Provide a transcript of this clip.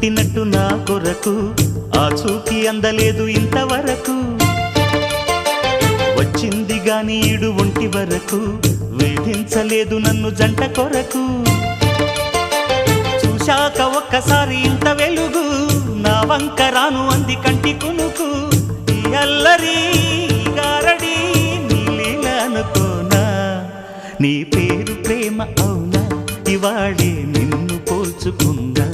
పుట్టినట్టు నా కొరకు ఆ చూకి అందలేదు ఇంతవరకు వచ్చింది గాని ఈడు ఒంటి వరకు వేధించలేదు నన్ను జంట కొరకు చూశాక ఒక్కసారి ఇంత వెలుగు నా వంక రాను అంది కంటి కునుకు ఈ అల్లరి గారడి నీలీల అనుకోనా నీ పేరు ప్రేమ అవునా ఇవాళే నిన్ను పోల్చుకుందా